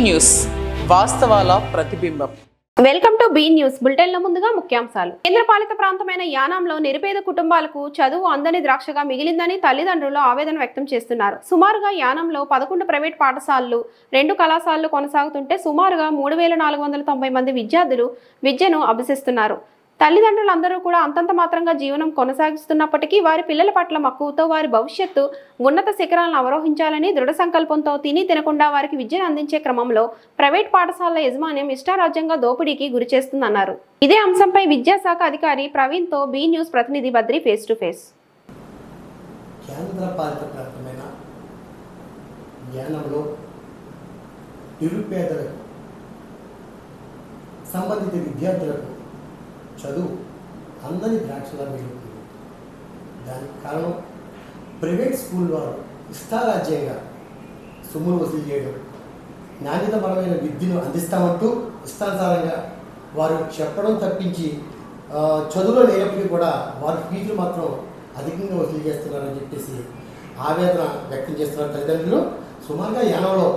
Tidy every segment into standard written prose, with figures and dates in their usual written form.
News వాస్తవాల ప్రతిబింబం. Welcome to B news. బులెటిన్ల ముందుగా ముఖ్యాంశాలు. కేంద్రపాలిత ప్రాంతమైన యానాంలో నిరుపేద కుటుంబాలకు చదువు అందని ద్రాక్షగా మిగిలిందని తల్లిదండ్రులు ఆవేదన వ్యక్తం చేస్తున్నారు. సుమారుగా యానాంలో 11 ప్రైవేట్ పాఠశాలలు, 2 కళాశాలలు కొనసాగుతుంటే సుమారుగా 3490 మంది విద్యార్థులు విద్యను అభ్యసిస్తున్నారు. తల్లిదండ్రులందరూ కూడా అంతంత మాత్రంగా జీవనం కొనసాగిస్తున్నప్పటికీ వారి పిల్లల పట్ల మక్కువతో వారి భవిష్యత్తు ఉన్నత శిఖరాలను అవరోహించాలని దృఢ సంకల్పంతో తిని తినకుండా వారికి విద్యను అందించే క్రమంలో ప్రైవేట్ పాఠశాలల యాజమాన్యం ఇష్టారాజ్యంగా దోపిడీకి గురి చేస్తుందన్నారు. ఇదే అంశంపై విద్యాశాఖ అధికారి ప్రవీణ్తో బీ న్యూస్ ప్రతినిధి బద్రి ఫేస్ టు ఫేస్. కేంద్రపాలిత ప్రాంతమైన యానంలో నిరుపేదలకు సంబంధిత విద్యార్థులకు చదువు అందని ద్రాక్షలా మిగులుతుంది. దానికి కారణం ప్రైవేట్ స్కూల్ వారు ఇష్టారాజ్యంగా సొమ్ములు వసూలు చేయడం, నాణ్యతపరమైన విద్యను అందిస్తామంటూ ఇష్టానుసారంగా వారు చెప్పడం తప్పించి చదువులో లేనప్పటికీ కూడా వారి ఫీజులు మాత్రం అధికంగా వసూలు చేస్తున్నారని చెప్పేసి ఆవేదన వ్యక్తం చేస్తున్నారు తల్లిదండ్రులు. సుమారుగా యానంలో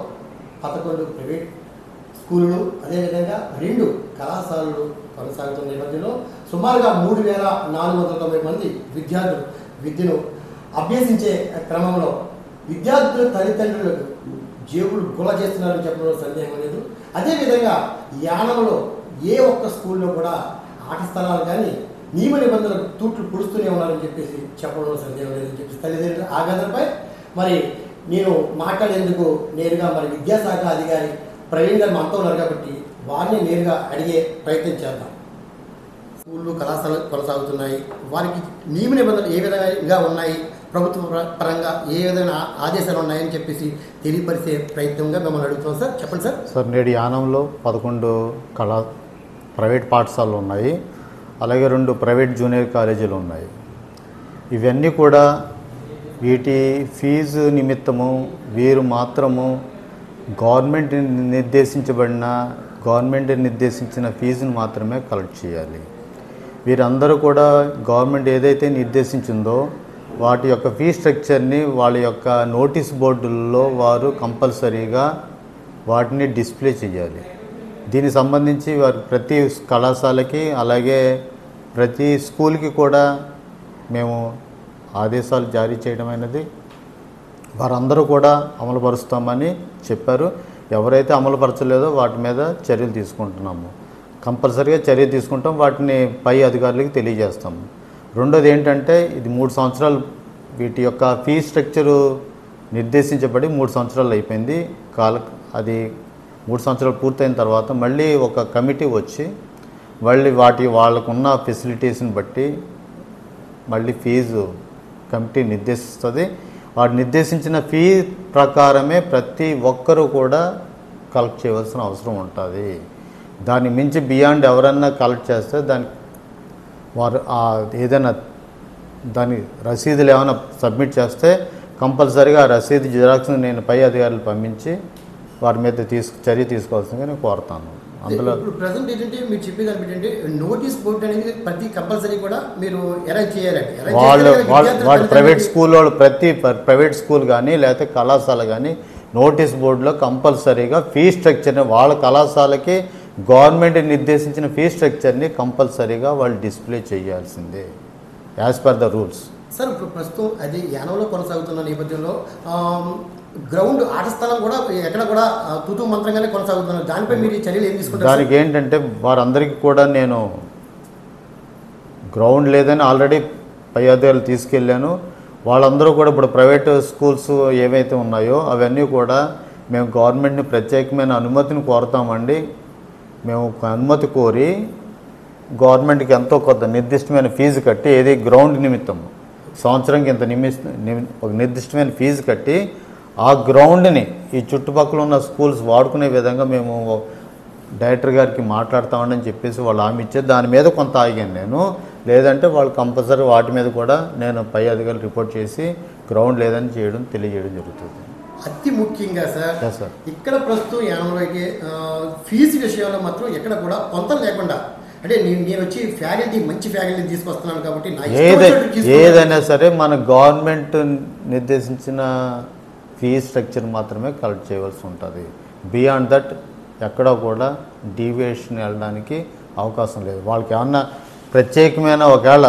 11 ప్రైవేట్ స్కూళ్ళు, అదేవిధంగా 2 కళాశాలలు కొనసాగుతున్న నేపథ్యంలో సుమారుగా 3490 మంది విద్యార్థులు విద్యను అభ్యసించే క్రమంలో విద్యార్థుల తల్లిదండ్రులకు జేబులు గుల చేస్తున్నారని చెప్పడంలో సందేహం లేదు. అదేవిధంగా యానంలో ఏ ఒక్క స్కూల్లో కూడా ఆట స్థలాలు కానీ నియమ నిబంధనలకు తూట్లు పుడుస్తూనే ఉన్నారని చెప్పేసి చెప్పడంలో సందేహం లేదని చెప్పేసి తల్లిదండ్రుల ఆవేదనపై మరి నేను మాట్లాడేందుకు నేరుగా మరి విద్యాశాఖ అధికారి ప్రవీణ్ గారు మనతో ఉన్నారు కాబట్టి వారిని నేరుగా అడిగే ప్రయత్నం చేద్దాం. స్కూళ్ళు కళాశాలలు కొనసాగుతున్నాయి, వారికి నియమ నిబంధనలు ఏ విధంగా ఉన్నాయి, ప్రభుత్వ పరంగా ఏ విధమైన ఆదేశాలు ఉన్నాయని చెప్పేసి తెలియపరిచే ప్రయత్నంగా మిమ్మల్ని అడుగుతున్నాం సార్. చెప్పండి సార్. సార్, నేడు యానంలో 11 ప్రైవేట్ పాఠశాలలు ఉన్నాయి, అలాగే 2 ప్రైవేట్ జూనియర్ కాలేజీలు ఉన్నాయి. ఇవన్నీ కూడా వీటి ఫీజు నిమిత్తము వీరు మాత్రము గవర్నమెంట్ నిర్దేశించిన ఫీజును మాత్రమే కలెక్ట్ చేయాలి. వీరందరూ కూడా గవర్నమెంట్ ఏదైతే నిర్దేశించిందో వాటి యొక్క ఫీ స్ట్రక్చర్ని వాళ్ళ యొక్క నోటీస్ బోర్డుల్లో వారు కంపల్సరీగా వాటిని డిస్ప్లే చేయాలి. దీనికి సంబంధించి వారు ప్రతి కళాశాలకి అలాగే ప్రతి స్కూల్కి కూడా మేము ఆదేశాలు జారీ చేయడం అనేది వారందరూ కూడా అమలుపరుస్తామని చెప్పారు. ఎవరైతే అమలుపరచలేదో వాటి మీద చర్యలు తీసుకుంటున్నాము. కంపల్సరీగా చర్య తీసుకుంటాం, వాటిని పై అధికారులకు తెలియజేస్తాము. రెండోది ఏంటంటే, ఇది 3 సంవత్సరాలు వీటి యొక్క ఫీ స్ట్రక్చరు నిర్దేశించబడి 3 సంవత్సరాలు అయిపోయింది. అది 3 సంవత్సరాలు పూర్తయిన తర్వాత మళ్ళీ ఒక కమిటీ వచ్చి మళ్ళీ వాళ్ళకున్న ఫెసిలిటీస్ని బట్టి మళ్ళీ ఫీజు కమిటీ నిర్దేశిస్తుంది. వాడు నిర్దేశించిన ఫీ ప్రకారమే ప్రతి ఒక్కరూ కూడా కలెక్ట్ చేయవలసిన అవసరం ఉంటుంది. దాన్ని మించి బియాండ్ ఎవరన్నా కలెక్ట్ చేస్తే వారు ఏదైనా దాని రసీదులు ఏమైనా సబ్మిట్ చేస్తే కంపల్సరీగా ఆ రసీదు జిరాక్స్ని నేను పై అధికారులు పంపించి వారి మీద చర్య తీసుకోవాల్సిందిగా నేను కోరుతాను. అందులో ప్రజెంట్ ఏంటంటే మీరు చెప్పేది ఏంటంటే నోటీస్ బోర్డు అనేది ప్రతి కంపల్సరీ కూడా మీరు అరేంజ్ చేయాలండి. వాళ్ళు ప్రైవేట్ స్కూల్ వాళ్ళు ప్రతి ప్రైవేట్ స్కూల్ కానీ లేకపోతే కళాశాల కానీ నోటీస్ బోర్డులో కంపల్సరీగా ఫీ స్ట్రక్చర్ని వాళ్ళ కళాశాలకి గవర్నమెంట్ నిర్దేశించిన ఫీ స్ట్రక్చర్ని కంపల్సరీగా వాళ్ళు డిస్ప్లే చేయాల్సిందే as per the rules. Sir, ఇప్పుడు ప్రస్తుతం అది యానంలో కొనసాగుతున్న నేపథ్యంలో గ్రౌండ్ ఆట స్థలం కూడా ఎక్కడ కూడా తూతూ మంత్రంగానే కొనసాగుతున్నారు. దానిపై మీరు చర్యలు ఏం తీసుకుంటారు? దానికి ఏంటంటే వారందరికీ కూడా నేను గ్రౌండ్ లేదని ఆల్రెడీ పై అధికారులు తీసుకెళ్ళాను. వాళ్ళందరూ కూడా ఇప్పుడు ప్రైవేట్ స్కూల్స్ ఏవైతే ఉన్నాయో అవన్నీ కూడా మేము గవర్నమెంట్ని ప్రత్యేకమైన అనుమతిని కోరుతామండి. మేము అనుమతి కోరి గవర్నమెంట్కి ఎంతో కొంత నిర్దిష్టమైన ఫీజు కట్టి, ఏది గ్రౌండ్ నిమిత్తం సంవత్సరానికి ఇంత ఒక నిర్దిష్టమైన ఫీజు కట్టి ఆ గ్రౌండ్ని ఈ చుట్టుపక్కల ఉన్న స్కూల్స్ వాడుకునే విధంగా మేము డైరెక్టర్ గారికి మాట్లాడతామని చెప్పేసి వాళ్ళు హామీ ఇచ్చారు. దాని మీద కొంత ఆగాను నేను. లేదంటే వాళ్ళు కంపల్సరీ వాటి మీద కూడా నేను పై అధికారులు రిపోర్ట్ చేసి గ్రౌండ్ లేదని తెలియజేయడం జరుగుతుంది. అతి ముఖ్యంగా సార్, ఇక్కడ ప్రస్తుతం యానంలో అయితే ఫీజు విషయంలో మాత్రం ఎక్కడ కూడా పొంతం లేకుండా, అంటే నేను వచ్చి మంచి ఫ్యాకల్టీ తీసుకొస్తున్నాను కాబట్టి ఏదైనా సరే మన గవర్నమెంట్ నిర్దేశించిన ఫీ స్ట్రక్చర్ మాత్రమే కలెక్ట్ చేయవలసి ఉంటుంది. బియాండ్ దట్ ఎక్కడా కూడా డీవియేషన్ వెళ్ళడానికి అవకాశం లేదు. వాళ్ళకి ఏమన్నా ప్రత్యేకమైన ఒకవేళ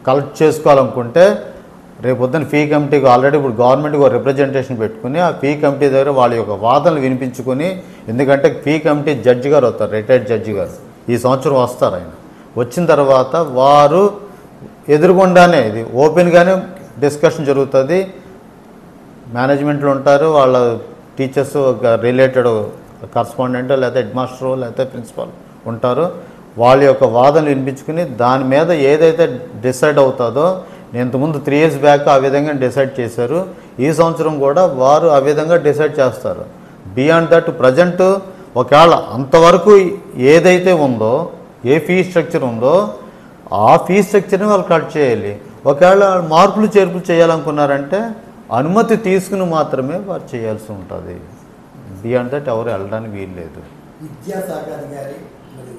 కలెక్ట్ చేసుకోవాలనుకుంటే రేపొద్దున ఫీ కమిటీకి ఆల్రెడీ ఇప్పుడు గవర్నమెంట్కి ఒక రిప్రజెంటేషన్ పెట్టుకుని ఆ ఫీ కమిటీ దగ్గర వాళ్ళ యొక్క వాదనలు వినిపించుకొని, ఎందుకంటే ఫీ కమిటీ జడ్జి గారు వస్తారు, రిటైర్డ్ జడ్జి గారు ఈ సంవత్సరం వస్తారు. ఆయన వచ్చిన తర్వాత వారు ఎదురుగుండానే ఇది ఓపెన్గానే డిస్కషన్ జరుగుతుంది. మేనేజ్మెంట్లో ఉంటారు, వాళ్ళ టీచర్స్ రిలేటెడ్ కరస్పాండెంట్ లేకపోతే హెడ్ మాస్టర్ లేకపోతే ప్రిన్సిపాల్ ఉంటారు. వాళ్ళ యొక్క వాదనలు వినిపించుకుని దాని మీద ఏదైతే డిసైడ్ అవుతుందో, ఇంతకుముందు 3 years బ్యాక్ ఆ విధంగా డిసైడ్ చేశారు. ఈ సంవత్సరం కూడా వారు ఆ విధంగా డిసైడ్ చేస్తారు. బియాండ్ దట్ ప్రజెంట్ ఒకవేళ అంతవరకు ఏదైతే ఉందో, ఏ ఫీ స్ట్రక్చర్ ఉందో ఆ ఫీ స్ట్రక్చర్ని వాళ్ళు కట్ చేయాలి. ఒకవేళ మార్పులు చేర్పులు చేయాలనుకున్నారంటే అనుమతి తీసుకుని మాత్రమే వారు చేయాల్సి ఉంటుంది. బియాండ్ దట్ ఎవరు వెళ్ళడానికి వీలు లేదు. విద్యాశాఖ అధికారి మరి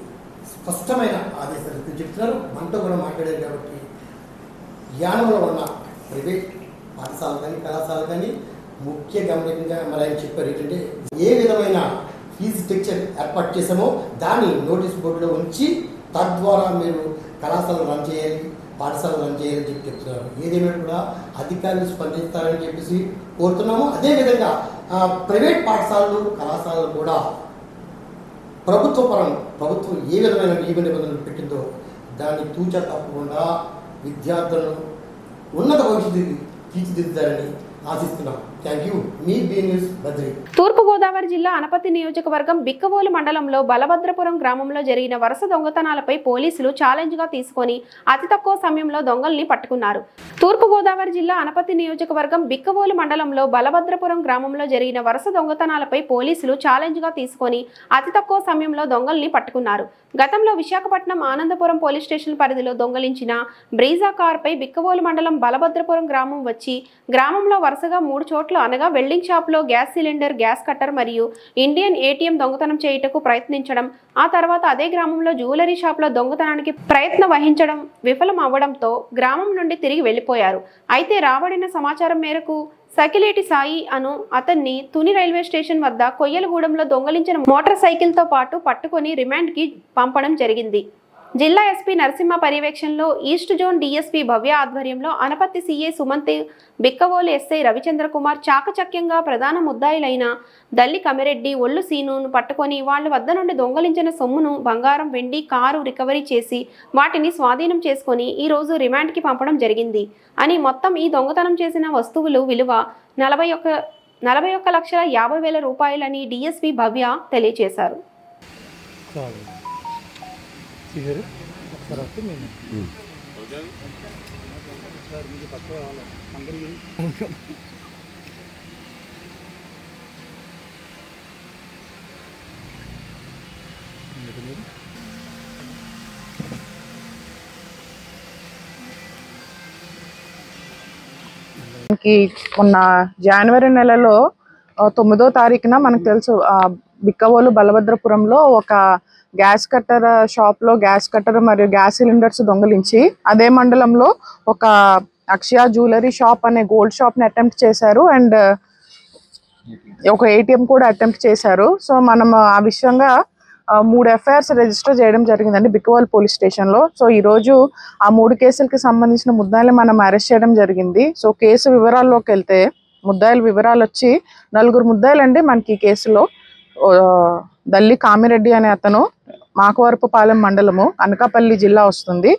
స్పష్టమైన ఆదేశాలు చెప్తున్నారు. మనతో కూడా మాట్లాడారు కాబట్టి యానంలో ఉన్న ప్రైవేట్ పాఠశాల కానీ కళాశాల కానీ ముఖ్య గమనికంగా మరి ఆయన చెప్పారు ఏంటంటే, ఏ విధమైన ఫీజు స్ట్రక్చర్ ఏర్పాటు చేసామో దాన్ని నోటీస్ బోర్డులో ఉంచి తద్వారా మీరు కళాశాలను రన్ చేయాలి, పాఠశాలను రన్ చేయాలని చెప్పి చెప్తున్నారు. ఏదేమైనా కూడా అధికారులు స్పందిస్తారని చెప్పేసి కోరుతున్నాము. అదేవిధంగా ప్రైవేట్ పాఠశాలలు కళాశాలలు కూడా ప్రభుత్వం ఏ విధమైన నియమ నిబంధనలు పెట్టిందో దాన్ని తూచా తప్పకుండా విద్యార్థులను ఉన్నత భవిష్యత్తు తీర్చిదిద్దారని ఆశిస్తున్నాం. Thank you. మీ బీ న్యూస్ బద్రి. తూర్పుగోదావరి జిల్లా అనపతి నియోజకవర్గం బిక్కవోలు మండలంలో బలభద్రపురం గ్రామంలో జరిగిన వరుస దొంగతనాలపై పోలీసులు ఛాలెంజ్గా తీసుకొని అతి తక్కువ సమయంలో దొంగల్ని పట్టుకున్నారు. తూర్పుగోదావరి జిల్లా అనపతి నియోజకవర్గం బిక్కవోలు మండలంలో బలభద్రపురం గ్రామంలో జరిగిన వరుస దొంగతనాలపై పోలీసులు ఛాలెంజ్గా తీసుకొని అతి తక్కువ సమయంలో దొంగల్ని పట్టుకున్నారు. గతంలో విశాఖపట్నం ఆనందపురం పోలీస్ స్టేషన్ పరిధిలో దొంగలించిన బ్రీజా కార్పై బిక్కవోలు మండలం బలభద్రపురం గ్రామం వచ్చి గ్రామంలో వరుసగా 3 చోట్ల అనగా వెల్డింగ్ షాప్లో గ్యాస్ సిలిండర్, గ్యాస్ కట్టర్ మరియు ఇండియన్ ఏటీఎం దొంగతనం చేయుటకు ప్రయత్నించడం, ఆ తర్వాత అదే గ్రామంలో జ్యువెలరీ షాప్లో దొంగతనానికి ప్రయత్నం వహించడం విఫలం అవ్వడంతో గ్రామం నుండి తిరిగి వెళ్లిపోయారు. అయితే రాబడిన సమాచారం మేరకు సకిలేటి సాయి అను అతన్ని తుని రైల్వే స్టేషన్ వద్ద కొయ్యలగూడెంలో దొంగలించిన మోటార్ సైకిల్తో పాటు పట్టుకొని రిమాండ్కి పంపడం జరిగింది. జిల్లా ఎస్పీ నరసింహ పర్యవేక్షణలో ఈస్ట్ జోన్ డీఎస్పీ భవ్య ఆధ్వర్యంలో అనపత్తి సీఐ సుమంత్, బిక్కవోలు ఎస్ఐ రవిచంద్ర కుమార్ చాకచక్యంగా ప్రధాన ముద్దాయిలైన దల్లి కమిరెడ్డి, ఒళ్ళు సీనును పట్టుకొని వాళ్ళ వద్ద నుండి దొంగలించిన సొమ్మును, బంగారం, వెండి, కారు రికవరీ చేసి వాటిని స్వాధీనం చేసుకొని ఈ రోజు రిమాండ్కి పంపడం జరిగింది అని, మొత్తం ఈ దొంగతనం చేసిన వస్తువులు విలువ 41,50,000 రూపాయలని డీఎస్పీ భవ్య తెలియజేశారు. మొన్న జనవరి నెలలో 9వ తారీఖున మనకు తెలుసు బిక్కవోలు బలభద్రపురంలో ఒక గ్యాస్ కట్టర్ షాప్లో గ్యాస్ కట్టర్ మరియు గ్యాస్ సిలిండర్స్ దొంగలించి అదే మండలంలో ఒక అక్షయ జ్యువెలరీ షాప్ అనే గోల్డ్ షాప్ని అటెంప్ట్ చేశారు అండ్ ఒక ఏటీఎం కూడా అటెంప్ట్ చేశారు. సో మనం ఆ విషయంగా 3 FIRs రిజిస్టర్ చేయడం జరిగిందండి బిక్కవోలు పోలీస్ స్టేషన్లో. సో ఈరోజు ఆ 3 కేసులకి సంబంధించిన ముద్దాయిలు మనం అరెస్ట్ చేయడం జరిగింది. సో కేసు వివరాల్లోకి వెళ్తే ముద్దాయిల వివరాలు వచ్చి 4 ముద్దాయిలండి మనకి ఈ కేసులో. దల్లి కామిరెడ్డి అనే అతను మాకవరపుపాలెం మండలము, అనకాపల్లి జిల్లా వస్తుంది.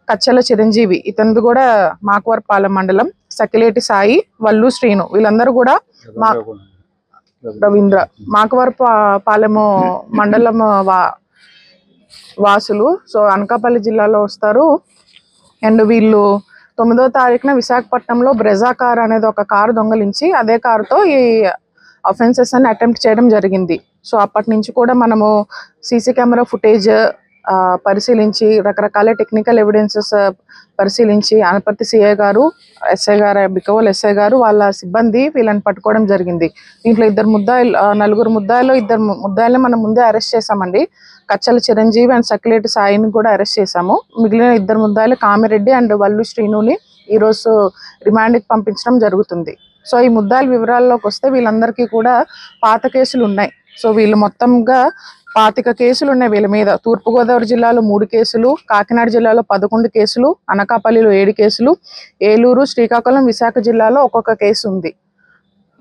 కచ్చల చిరంజీవి ఇతనిది కూడా మాకవరపుపాలెం మండలం. సకిలేటి సాయి, వల్లు శ్రీను వీళ్ళందరూ కూడా రవీంద్ర మాకవరపుపాలెము మండలం వాసులు. సో అనకాపల్లి జిల్లాలో వస్తారు. అండ్ వీళ్ళు 9వ తారీఖున విశాఖపట్నంలో బ్రెజా కార్ అనేది ఒక కారు దొంగలించి అదే కారుతో ఈ అఫెన్సెస్ అని అటెంప్ట్ చేయడం జరిగింది. సో అప్పటి నుంచి కూడా మనము సీసీ కెమెరా ఫుటేజ్ పరిశీలించి రకరకాల టెక్నికల్ ఎవిడెన్సెస్ పరిశీలించి అనపర్తి సిఐ గారు, ఎస్ఐ గారు, బిక్కవోలు ఎస్ఐ గారు వాళ్ళ సిబ్బంది వీళ్ళని పట్టుకోవడం జరిగింది. దీంట్లో 4 ముద్దాయిలు 2 ముద్దాయిల్ని మనం ముందే అరెస్ట్ చేసామండి. కచ్చల చిరంజీవి అండ్ సకిలేటి సాయిని కూడా అరెస్ట్ చేశాము. మిగిలిన 2 ముద్దాయిలు కామిరెడ్డి అండ్ వల్లు శ్రీనుని ఈరోజు రిమాండ్కి పంపించడం జరుగుతుంది. సో ఈ ముద్దాయిల వివరాల్లోకి వస్తే వీళ్ళందరికీ కూడా పాత కేసులు ఉన్నాయి. సో వీళ్ళు మొత్తంగా 25 కేసులు ఉన్నాయి వీళ్ళ మీద. తూర్పుగోదావరి జిల్లాలో 3 కేసులు, కాకినాడ జిల్లాలో 11 కేసులు, అనకాపల్లిలో 7 కేసులు, ఏలూరు, శ్రీకాకుళం, విశాఖ జిల్లాలో ఒక్కొక్క కేసు ఉంది.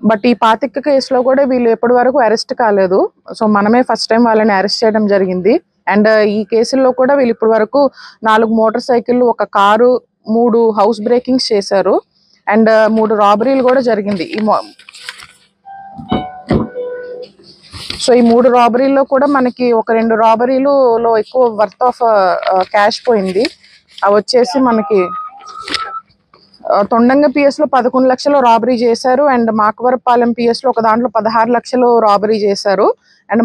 బట్ ఈ 25 కేసులో కూడా వీళ్ళు ఎప్పటి వరకు అరెస్ట్ కాలేదు. సో మనమే ఫస్ట్ టైం వాళ్ళని అరెస్ట్ చేయడం జరిగింది. అండ్ ఈ కేసుల్లో కూడా వీళ్ళు ఇప్పటి వరకు 4 మోటార్ సైకిళ్ళు, 1 కారు, 3 హౌస్ బ్రేకింగ్స్ చేశారు. అండ్ 3 రాబరీలు కూడా జరిగింది. సో ఈ 3 రాబరీల్లో కూడా మనకి ఒక 2 రాబరీలలో ఎక్కువ వర్త్ ఆఫ్ క్యాష్ పోయింది. అవి వచ్చేసి మనకి తొండంగ పిఎస్లో 11 లక్షలు రాబరీ చేశారు. అండ్ మాకవరపాలెం పిఎస్లో ఒక దాంట్లో 16 లక్షలు రాబరీ చేశారు. అండ్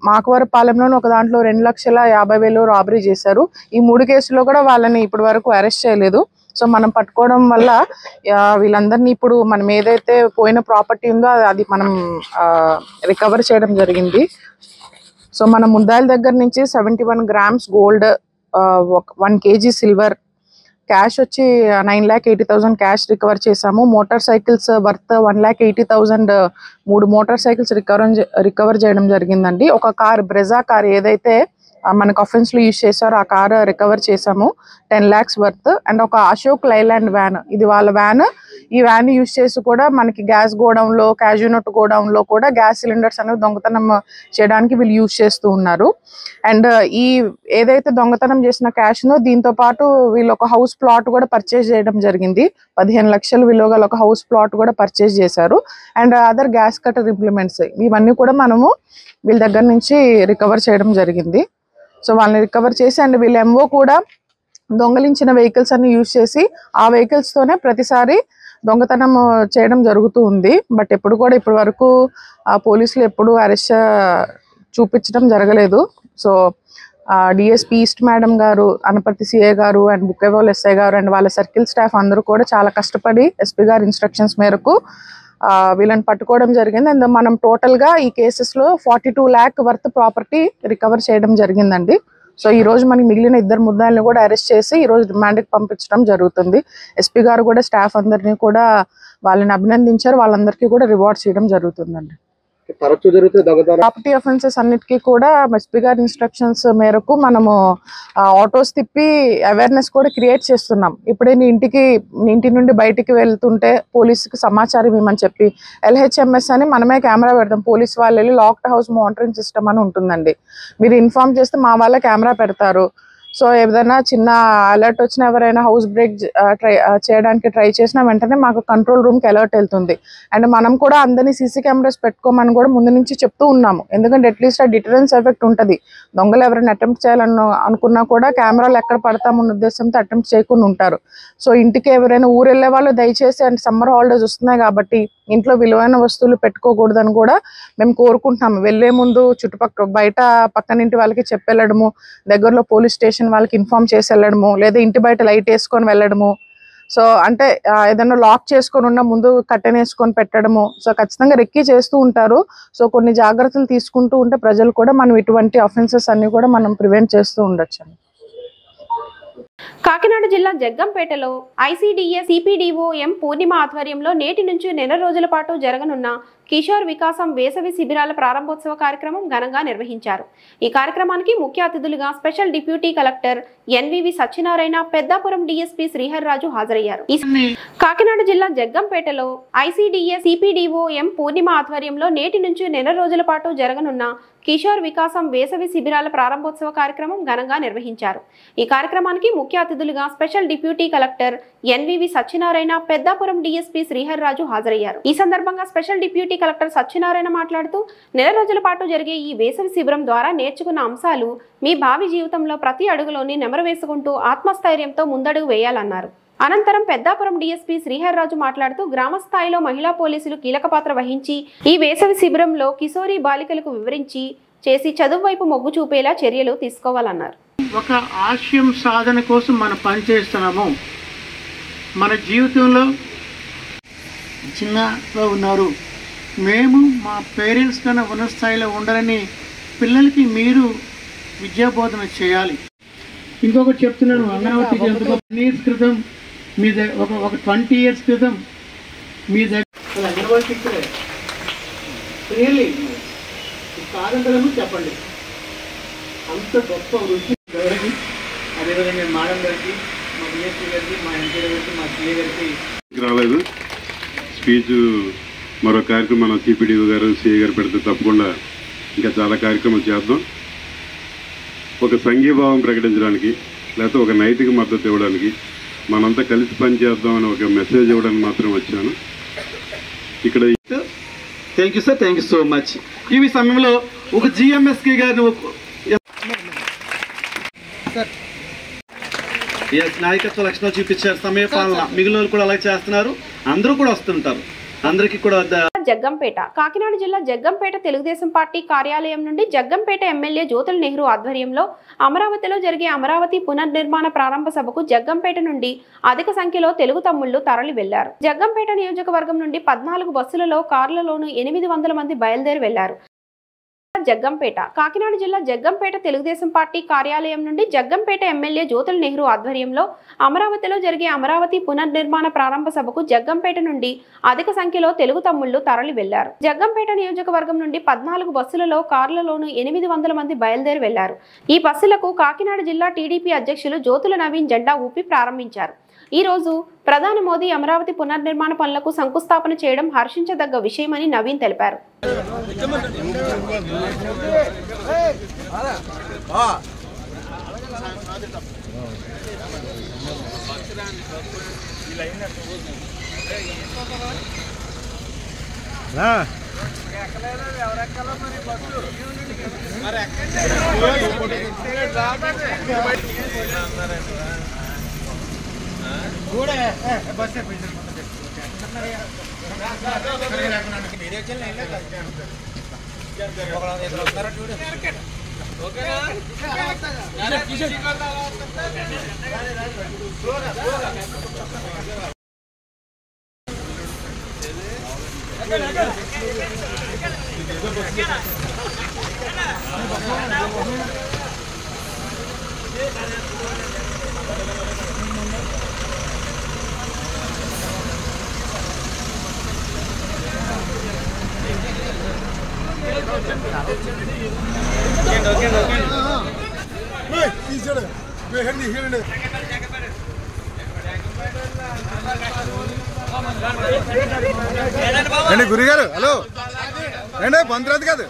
మాకవరపాలెంలోని ఒక దాంట్లో 2,50,000 రాబరీ చేశారు. ఈ 3 కేసుల్లో కూడా వాళ్ళని ఇప్పటి వరకు అరెస్ట్ చేయలేదు. సో మనం పట్టుకోవడం వల్ల వీళ్ళందరినీ ఇప్పుడు మనం ఏదైతే పోయిన ప్రాపర్టీ ఉందో అది మనం రికవర్ చేయడం జరిగింది. సో మన ముద్దాయిల దగ్గర నుంచి 71 grams gold, 1 kg silver, cash వచ్చి 9,80,000 క్యాష్ రికవర్ చేసాము. Motor cycles worth 1,80,000 3 motor cycles recover చేయడం జరిగిందండి. ఒక కార్, బ్రెజా కార్ ఏదైతే మనకు అఫెన్స్ లో యూజ్ చేశారో ఆ కార్ రికవర్ చేసాము 10 lakhs వర్త్. అండ్ ఒక అశోక్ లైలాండ్ వ్యాన్, ఇది వాళ్ళ వ్యాన్. ఈ వ్యాన్ యూజ్ చేసి కూడా మనకి గ్యాస్ గోడౌన్ లో, క్యాజునట్ గోడౌన్ లో కూడా గ్యాస్ సిలిండర్స్ అనేవి దొంగతనం చేయడానికి వీళ్ళు యూజ్ చేస్తూ ఉన్నారు. అండ్ ఈ ఏదైతే దొంగతనం చేసిన క్యాష్ ను దీంతో పాటు వీళ్ళు ఒక హౌస్ ప్లాట్ కూడా పర్చేజ్ చేయడం జరిగింది. 15 లక్షలు విలువ గల ఒక హౌస్ ప్లాట్ కూడా పర్చేజ్ చేశారు. And other gas cutter implements, ఇవన్నీ కూడా మనము వీళ్ళ దగ్గర నుంచి రికవర్ చేయడం జరిగింది. సో వాళ్ళని రికవర్ చేసి అండ్ వీళ్ళ ఎంఓ కూడా దొంగలించిన వెహికల్స్ అన్ని యూజ్ చేసి ఆ వెహికల్స్ తోనే ప్రతిసారి దొంగతనం చేయడం జరుగుతూ ఉంది. బట్ ఎప్పుడు కూడా ఇప్పటి వరకు ఆ పోలీసులు ఎప్పుడు అరెస్ట్ చూపించడం జరగలేదు. సో డిఎస్పీ ఈస్ట్ మేడం గారు, అనపర్తి సిఐ గారు అండ్ బుక్కేవాల్ ఎస్ఐ గారు అండ్ వాళ్ళ సర్కిల్ స్టాఫ్ అందరూ కూడా చాలా కష్టపడి ఎస్పీ గారి ఇన్స్ట్రక్షన్స్ మేరకు వీళ్ళని పట్టుకోవడం జరిగింది. అండ్ మనం టోటల్ గా ఈ కేసెస్ లో 42 lakh వర్త్ ప్రాపర్టీ రికవర్ చేయడం జరిగిందండి. సో ఈ రోజు మనకి మిగిలిన 2 ముద్దాయిల్ని కూడా అరెస్ట్ చేసి ఈ రోజు రిమాండ్కి పంపించడం జరుగుతుంది. ఎస్పీ గారు కూడా స్టాఫ్ అందరినీ కూడా వాళ్ళని అభినందించారు. వాళ్ళందరికీ కూడా రివార్డ్స్ ఇవ్వడం జరుగుతుందండి. ప్రాపర్టీ అఫెన్సెస్ అన్నిటికీ కూడా ఎస్పీ గారి ఇన్స్ట్రక్షన్స్ మేరకు మనము ఆటోస్ తిప్పి అవేర్నెస్ కూడా క్రియేట్ చేస్తున్నాం. ఇప్పుడే ఇంటి నుండి బయటికి వెళ్తుంటే పోలీసుకి సమాచారం ఇవ్వమని చెప్పి LHMS అని మనమే కెమెరా పెడతాం. పోలీస్ వాళ్ళు వెళ్ళి లాక్డ్ హౌస్ మానిటరింగ్ సిస్టమ్ అని ఉంటుందండి. మీరు ఇన్ఫార్మ్ చేస్తే మా వాళ్ళ కెమెరా పెడతారు. సో ఏదైనా చిన్న అలర్ట్ వచ్చినా, ఎవరైనా హౌస్ బ్రేక్ చేయడానికి ట్రై చేసినా వెంటనే మాకు కంట్రోల్ రూమ్కి అలర్ట్ వెళ్తుంది. అండ్ మనం కూడా అందరినీ సీసీ కెమెరాస్ పెట్టుకోమని కూడా ముందు నుంచి చెప్తూ ఉన్నాము. ఎందుకంటే అట్లీస్ట్ ఆ డిటరెన్స్ ఎఫెక్ట్ ఉంటుంది. దొంగలు ఎవరైనా అటెంప్ట్ చేయాలని అనుకున్నా కూడా కెమెరాలు ఎక్కడ పడతామన్న ఉద్దేశంతో అటెంప్ట్ చేయకుండా ఉంటారు. సో ఇంటికి ఎవరైనా ఊరు వెళ్ళే వాళ్ళు దయచేసి అండ్ సమ్మర్ హాలిడేస్ వస్తున్నాయి కాబట్టి ఇంట్లో విలువైన వస్తువులు పెట్టుకోకూడదని కూడా మేము కోరుకుంటున్నాము. వెళ్లే ముందు చుట్టుపక్కల బయట పక్కనింటి వాళ్ళకి చెప్పెళ్ళడము, దగ్గరలో పోలీస్ స్టేషన్ వాళ్ళకి ఇన్ఫార్మ్ చేసి వెళ్ళడము, లేదా ఇంటి బయట లైట్ వేసుకొని వెళ్ళడము. సో అంటే ఏదైనా లాక్ చేసుకొని ఉన్న ముందు కట్టెన్ వేసుకొని పెట్టడము. సో ఖచ్చితంగా రెక్కీ చేస్తూ ఉంటారు. సో కొన్ని జాగ్రత్తలు తీసుకుంటూ ఉంటే ప్రజలు కూడా మనం ఇటువంటి అఫెన్సెస్ అన్ని కూడా మనం ప్రివెంట్ చేస్తూ ఉండొచ్చు. కాకినాడ జిల్లా జగ్గంపేటలో ICDS CPDO M పూర్ణిమ ఆధ్వర్యంలో నేటి నుంచి నెల రోజుల పాటు జరగనున్న కిషోర్ వికాసం వేసవి శిబిరాల ప్రారంభోత్సవ కార్యక్రమం ఘనంగా నిర్వహించారు. ఈ కార్యక్రమానికి ముఖ్య అతిథులుగా special deputy collector NVV Satyanarayana, Peddapuram DSP Sriharraju హాజరయ్యారు. కాకినాడ జిల్లా జగ్గంపేటలో ICDS CPDO M పూర్ణిమ ఆధ్వర్యంలో నేటి నుంచి నెల రోజుల పాటు జరగనున్న కిషోర్ వికాసం వేసవి శిబిరాల ప్రారంభోత్సవ కార్యక్రమం ఘనంగా నిర్వహించారు. ఈ కార్యక్రమానికి ముఖ్య అతిథులుగా special deputy collector NVV Satyanarayana, Peddapuram DSP Sriharraju హాజరయ్యారు. ఈ సందర్భంగా స్పెషల్ డిప్యూటీ కలెక్టర్ సత్యనారాయణ మాట్లాడుతూ, నెల రోజుల పాటు జరిగే ఈ వేసవి శిబిరం ద్వారా నేర్చుకున్న అంశాలు మీ భావి జీవితంలో ప్రతి అడుగులోని నెమరు వేసుకుంటూ ఆత్మస్థైర్యంతో ముందడుగు వేయాలన్నారు. అనంతరం పెద్దాపురం DSP శ్రీహర్రాజు మాట్లాడుతూ, గ్రామ స్థాయిలో మహిళా పోలీసులు కీలక పాత్ర వహించి ఈ వేసవి శిబిరంలో కిశోరీ బాలికలకు వివరించి చేసి చదువు వైపు మొగ్గు చూపేలా చర్యలు తీసుకోవాలన్నారు. ఒక ఆశయం సాధన కోసం మనం పనిచేస్తున్నాము. మన జీవితంలో చిన్నగా ఉన్నారు, మేము మా పేరెంట్స్ కన్నా ఉన్నత స్థాయిలో ఉండాలని పిల్లలకి మీరు విద్యాబోధన చేయాలి. ఇంకొకటి చెప్తున్నాను, అంగన్వాడీ 10 years క్రితం మీ దగ్గర ఒక 20 years క్రితం మీ దగ్గర అంగన్వాడీ టీచరే రియల్లీ కాదంటారేమో చెప్పండి. అంత గొప్ప వృత్తి గారికి, అదేవిధంగా మేడం గారికి, మా బిఎస్పీ గారికి, మా ఎంపీ గారికి, మా సిఏ గారికి రాలేదు. స్పీచ్ మరో కార్యక్రమం మన సిపిడిఓ గారు, సిఏ గారు పెడితే తప్పకుండా ఇంకా చాలా కార్యక్రమాలు చేద్దాం. ఒక సంఘీభావం ప్రకటించడానికి, లేకపోతే ఒక నైతిక మద్దతు ఇవ్వడానికి, మనంతా కలిసి పనిచేద్దామని ఒక మెసేజ్ ఇవ్వడానికి మాత్రం వచ్చాను. ఇక్కడ thank you sir, thank you so much. ఈ సమయంలో ఒక జిఎంఎస్కే గారిని నాయకత్వ లక్షణాలు చూపించారు. సమయ పాలన మిగిలిన వాళ్ళు కూడా అలా చేస్తున్నారు. అందరూ కూడా వస్తుంటారు. అందరికీ కూడా జగ్గంపేట కాకినాడ జిల్లా జగ్గంపేట తెలుగుదేశం పార్టీ కార్యాలయం నుండి జగ్గంపేట ఎమ్మెల్యే జ్యోతుల నెహ్రూ ఆధ్వర్యంలో అమరావతిలో జరిగే అమరావతి పునర్నిర్మాణ ప్రారంభ సభకు జగ్గంపేట నుండి అధిక సంఖ్యలో తెలుగు తమ్ముళ్లు తరలి వెళ్లారు. జగ్గంపేట నియోజకవర్గం నుండి 14 బస్సులలో, కార్లలోనూ 800 మంది బయలుదేరి వెళ్లారు. జగ్గంపేట కాకినాడ జిల్లా జగ్గంపేట తెలుగుదేశం పార్టీ కార్యాలయం నుండి జగ్గంపేట ఎమ్మెల్యే జ్యోతుల నెహ్రూ ఆధ్వర్యంలో అమరావతిలో జరిగే అమరావతి పునర్నిర్మాణ ప్రారంభ సభకు జగ్గంపేట నుండి అధిక సంఖ్యలో తెలుగు తమ్ముళ్లు తరలి వెళ్లారు. జగ్గంపేట నియోజకవర్గం నుండి 14 బస్సులలో, కార్లలోనూ 800 మంది బయలుదేరి వెళ్లారు. ఈ బస్సులకు కాకినాడ జిల్లా టీడీపీ అధ్యక్షులు జ్యోతుల నవీన్ జెండా ఊపి ప్రారంభించారు. ఈ రోజు ప్రధాని మోదీ అమరావతి పునర్నిర్మాణ పనులకు శంకుస్థాపన చేయడం హర్షించదగ్గ విషయమని నవీన్ తెలిపారు. గురిగారు హలో ఏంటే బంద్రాదు కాదు.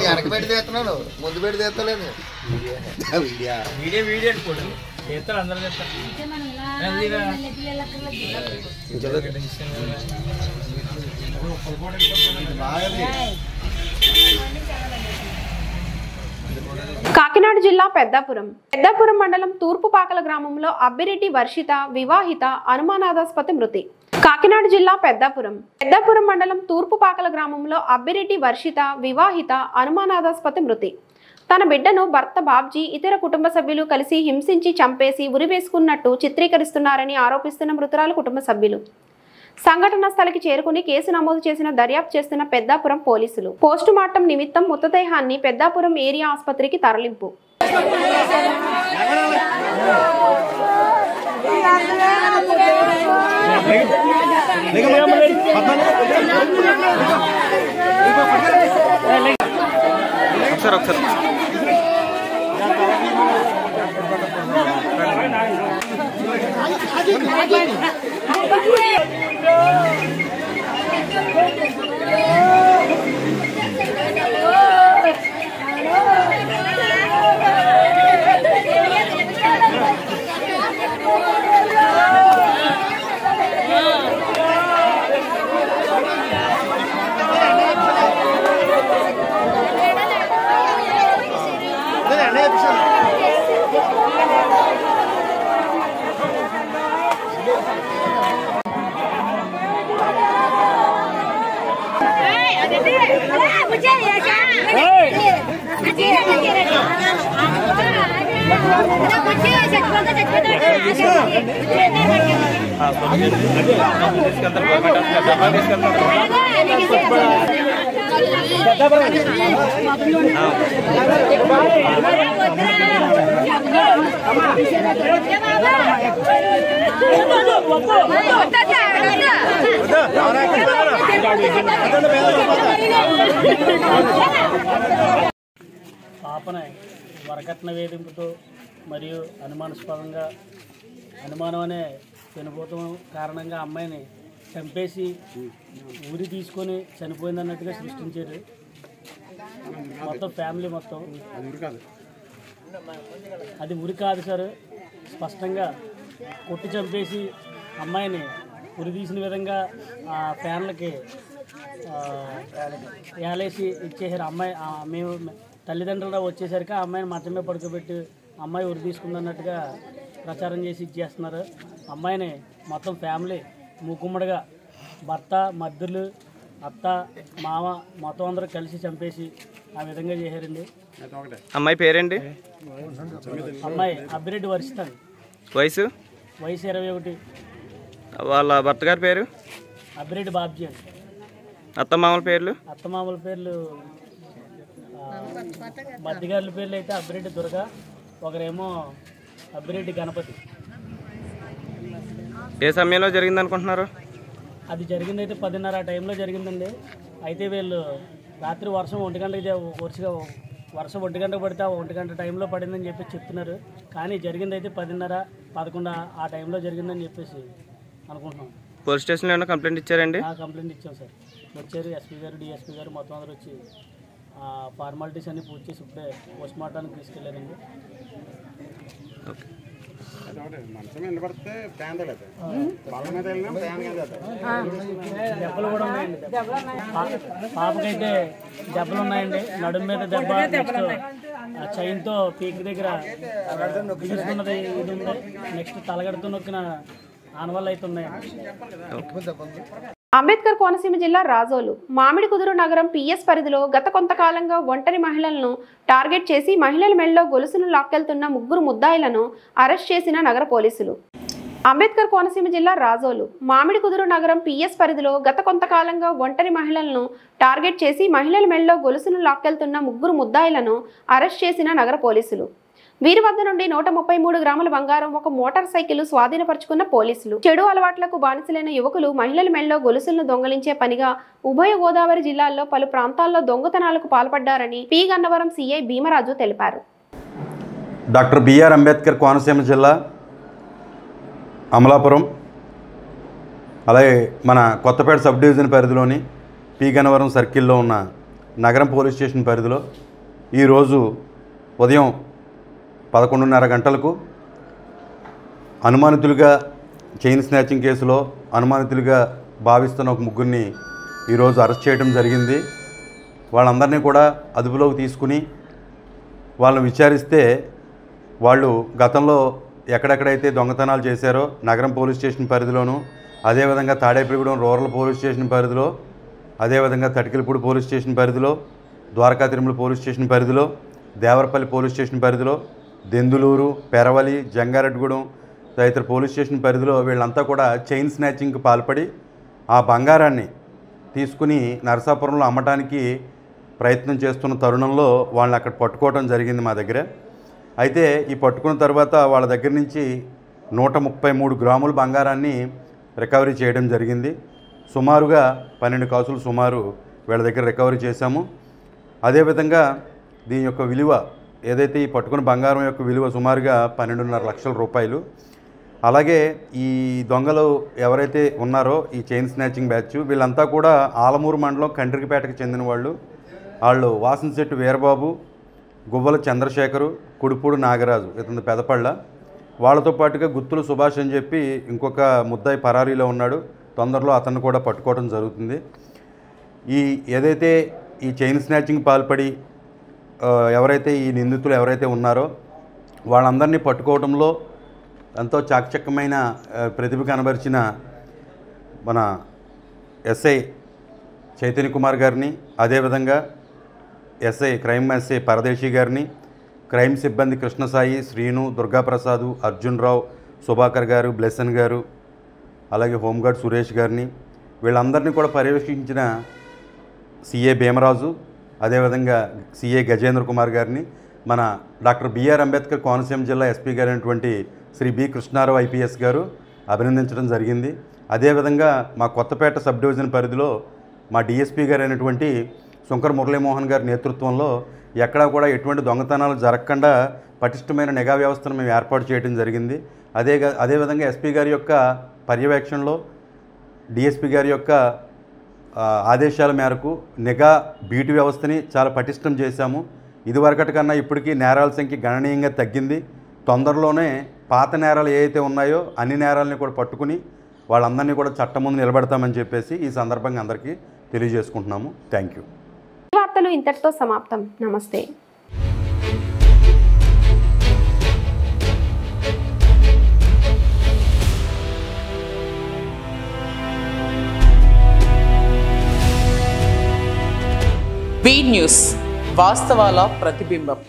వెనక పెట్టి తీస్తున్నాను, ముందు పెట్టి తీస్తలేదు. కాకినాడ జిల్లా పెద్దాపురం మండలం తూర్పుపాకల గ్రామంలో అబ్బిరెడ్డి వర్షిత వివాహిత అనుమానాస్పద మృతి. కాకినాడ జిల్లా పెద్దాపురం మండలం తూర్పుపాకల గ్రామంలో అబ్బిరెడ్డి వర్షిత వివాహిత అనుమానాస్పద మృతి. తన బిడ్డను భర్త బాబ్జీ ఇతర కుటుంబ సభ్యులు కలిసి హింసించి చంపేసి ఉరివేసుకున్నట్టు చిత్రీకరిస్తున్నారని ఆరోపిస్తున్న మృతురాలు కుటుంబ సభ్యులు. సంఘటన స్థలికి చేరుకుని కేసు నమోదు చేసిన దర్యాప్తు చేస్తున్న పెద్దాపురం పోలీసులు. పోస్టుమార్టం నిమిత్తం మృతదేహాన్ని పెద్దాపురం ఏరియా ఆసుపత్రికి తరలింపు. పాపన వరకట్న వేధింపుతో మరియు అనుమానాస్పదంగా అనుమానం అనే చనిపోవటం కారణంగా అమ్మాయిని చంపేసి ఊరి తీసుకొని చనిపోయిందన్నట్టుగా సృష్టించారు. మొత్తం ఫ్యామిలీ మొత్తం. అది ఉరి కాదు సార్, స్పష్టంగా కొట్టి చంపేసి అమ్మాయిని ఉరి తీసిన విధంగా ఆ ఫ్యాన్లకి ఏలేసి ఇచ్చేసారు. అమ్మాయి మేము తల్లిదండ్రులు వచ్చేసరికి ఆ అమ్మాయిని మంచం మీద పడుకోబెట్టి అమ్మాయి ఉరి తీసుకుందన్నట్టుగా ప్రచారం చేసి ఇచ్చేస్తున్నారు. అమ్మాయిని మొత్తం ఫ్యామిలీ మూకుమ్మడిగా భర్త, మద్దతులు, అత్త, మామ మొత్తం అందరూ కలిసి చంపేసి ఆ విధంగా చేశారండి. అమ్మాయి పేరేంటి? అమ్మాయి అబ్బిరెడ్డి వర్షిత. వయసు 21. వాళ్ళ భర్త గారి పేరు? అబ్బిరెడ్డి బాబ్జీ అండి. అత్తమామల పేర్లు? అత్తమామల పేర్లు మధ్యగారుల పేర్లు అయితే అబ్బిరెడ్డి దుర్గా, ఒకరేమో అబ్బిరెడ్డి గణపతి. ఏ సమయంలో జరిగింది అనుకుంటున్నారు? అది జరిగింది అయితే 10:30 ఆ టైంలో జరిగిందండి. అయితే వీళ్ళు రాత్రి వర్షం 1 గంటకి వర్షం 1 గంటకు పడితే 1 గంట టైంలో పడిందని చెప్పి చెప్తున్నారు. కానీ జరిగింది అయితే 10:30, 11 ఆ టైంలో జరిగిందని చెప్పేసి అనుకుంటున్నాం. పోలీస్ స్టేషన్లో ఏమైనా కంప్లైంట్ ఇచ్చారండి? కంప్లైంట్ ఇచ్చాం సార్. వచ్చారు ఎస్పీ గారు, డిఎస్పీ గారు మొత్తం అందరూ వచ్చి ఫార్మాలిటీస్ అన్ని పూర్తి చేసి ఇప్పుడే పోస్ట్ మార్టానికి తీసుకెళ్ళారండి. దెబ్బలు కూడా ఉన్నాయండి. పాపకైతే దెబ్బలు ఉన్నాయండి. నడుము మీద దెబ్బ, నెక్స్ట్ చైన్తో పీక్ దగ్గర బిగుసుకున్నది ఇది ఉంది. నెక్స్ట్ తలగడతో నొక్కిన ఆనవాళ్ళు అయితే ఉన్నాయండి. అంబేద్కర్ కోనసీమ జిల్లా రాజోలు మామిడి కుదురు నగరం పిఎస్ పరిధిలో గత కొంతకాలంగా ఒంటరి మహిళలను టార్గెట్ చేసి మహిళల మెడలో గొలుసును లాక్కెళ్తున్న 3 ముద్దాయిలను అరెస్ట్ చేసిన నగర పోలీసులు. అంబేద్కర్ కోనసీమ జిల్లా రాజోలు మామిడి కుదురు నగరం పిఎస్ పరిధిలో గత కొంతకాలంగా ఒంటరి మహిళలను టార్గెట్ చేసి మహిళల మెడలో గొలుసును లాక్కెళ్తున్న 3 ముద్దాయిలను అరెస్ట్ చేసిన నగర పోలీసులు. వీరి వద్ద నుండి 133 గ్రాముల బంగారం, ఒక మోటార్ సైకిల్ స్వాధీనపరుచుకున్న పోలీసులు. చెడు అలవాట్లకు బానిసలైన యువకులు మహిళల మెడలో గొలుసులను దొంగలించే పనిగా ఉభయ గోదావరి జిల్లాల్లో పలు ప్రాంతాల్లో దొంగతనాలకు పాల్పడ్డారని పి గన్నవరం సిఐ భీమరాజు తెలిపారు. డాక్టర్ బిఆర్ అంబేద్కర్ కోనసీమ జిల్లా అమలాపురం, అలాగే మన కొత్తపేట సబ్ డివిజన్ పరిధిలోని పి గన్నవరం సర్కిల్లో ఉన్న నగరం పోలీస్ స్టేషన్ పరిధిలో ఈరోజు ఉదయం 11:30 గంటలకు అనుమానితులుగా చైన్ స్నాచింగ్ కేసులో అనుమానితులుగా భావిస్తున్న ఒక 3గురిని ఈరోజు అరెస్ట్ చేయడం జరిగింది. వాళ్ళందరినీ కూడా అదుపులోకి తీసుకుని వాళ్ళని విచారిస్తే వాళ్ళు గతంలో ఎక్కడెక్కడైతే దొంగతనాలు చేశారో నగరం పోలీస్ స్టేషన్ పరిధిలోను, అదేవిధంగా తాడేపల్లిగూడెం రూరల్ పోలీస్ స్టేషన్ పరిధిలో, అదేవిధంగా తటికిలపూడి పోలీస్ స్టేషన్ పరిధిలో, ద్వారకా తిరుమల పోలీస్ స్టేషన్ పరిధిలో, దేవరపల్లి పోలీస్ స్టేషన్ పరిధిలో, దెందులూరు, పెరవలి, జంగారెడ్డిగూడెం తదితర పోలీస్ స్టేషన్ పరిధిలో వీళ్ళంతా కూడా చైన్ స్నాచింగ్కి పాల్పడి ఆ బంగారాన్ని తీసుకుని నరసాపురంలో అమ్మటానికి ప్రయత్నం చేస్తున్న తరుణంలో వాళ్ళని అక్కడ పట్టుకోవడం జరిగింది మా దగ్గర. అయితే ఈ పట్టుకున్న తర్వాత వాళ్ళ దగ్గర నుంచి 133 గ్రాముల బంగారాన్ని రికవరీ చేయడం జరిగింది. సుమారుగా 12 కాసులు సుమారు వీళ్ళ దగ్గర రికవరీ చేశాము. అదేవిధంగా దీని యొక్క విలువ ఏదైతే ఈ పట్టుకున్న బంగారం యొక్క విలువ సుమారుగా 12.5 లక్షల రూపాయలు. అలాగే ఈ దొంగలు ఎవరైతే ఉన్నారో ఈ చైన్ స్నాచింగ్ బ్యాచ్ వీళ్ళంతా కూడా ఆలమూరు మండలం కండ్రికపేటకు చెందిన వాళ్ళు వాసనశెట్టి వీరబాబు, గువ్వల చంద్రశేఖరు, కుడిపూడి నాగరాజు ఇతని పెదపళ్ళ. వాళ్ళతో పాటుగా గుత్తుల సుభాష్ అని చెప్పి ఇంకొక ముద్దాయి పరారీలో ఉన్నాడు. తొందరలో అతన్ని కూడా పట్టుకోవడం జరుగుతుంది. ఏదైతే ఈ చైన్ స్నాచింగ్ పాల్పడి ఎవరైతే ఈ నిందితులు ఎవరైతే ఉన్నారో వాళ్ళందరినీ పట్టుకోవడంలో ఎంతో చాకచక్యమైన ప్రతిభ కనబరిచిన మన ఎస్ఐ చైతన్య కుమార్ గారిని, అదేవిధంగా క్రైమ్ ఎస్ఐ పరదేశీ గారిని, క్రైమ్ సిబ్బంది కృష్ణసాయి, శ్రీను, దుర్గాప్రసాద్, అర్జున్ రావు, సుభాకర్ గారు, బ్లెసన్ గారు, అలాగే హోంగార్డ్ సురేష్ గారిని వీళ్ళందరినీ కూడా పర్యవేక్షించిన సిఏ భీమరాజు, అదేవిధంగా సిఏ గజేంద్ర కుమార్ గారిని, మన డాక్టర్ బిఆర్ అంబేద్కర్ కోనసీమ జిల్లా ఎస్పీ గారైనటువంటి శ్రీ బి కృష్ణారావు ఐపీఎస్ గారు అభినందించడం జరిగింది. అదేవిధంగా మా కొత్తపేట సబ్ డివిజన్ పరిధిలో మా డిఎస్పీ గారైనటువంటి శంకర్ మురళీమోహన్ గారి నేతృత్వంలో ఎక్కడా కూడా ఎటువంటి దొంగతనాలు జరగకుండా పటిష్టమైన నిఘా వ్యవస్థను మేము ఏర్పాటు చేయడం జరిగింది. అదేవిధంగా ఎస్పీ గారి యొక్క పర్యవేక్షణలో డిఎస్పీ గారి యొక్క ఆదేశాల మేరకు నిఘా బీటు వ్యవస్థని చాలా పటిష్టం చేశాము. ఇదివరకటి కన్నా ఇప్పటికీ నేరాల సంఖ్య గణనీయంగా తగ్గింది. తొందరలోనే పాత నేరాలు ఏవైతే ఉన్నాయో అన్ని నేరాలని కూడా పట్టుకుని వాళ్ళందరినీ కూడా చట్టం ముందు నిలబెడతామని చెప్పేసి ఈ సందర్భంగా అందరికీ తెలియజేసుకుంటున్నాము. Thank you. ఈ వార్తలు ఇంతటితో సమాప్తం. నమస్తే. బీ న్యూస్ వాస్తవాల ప్రతిబింబం.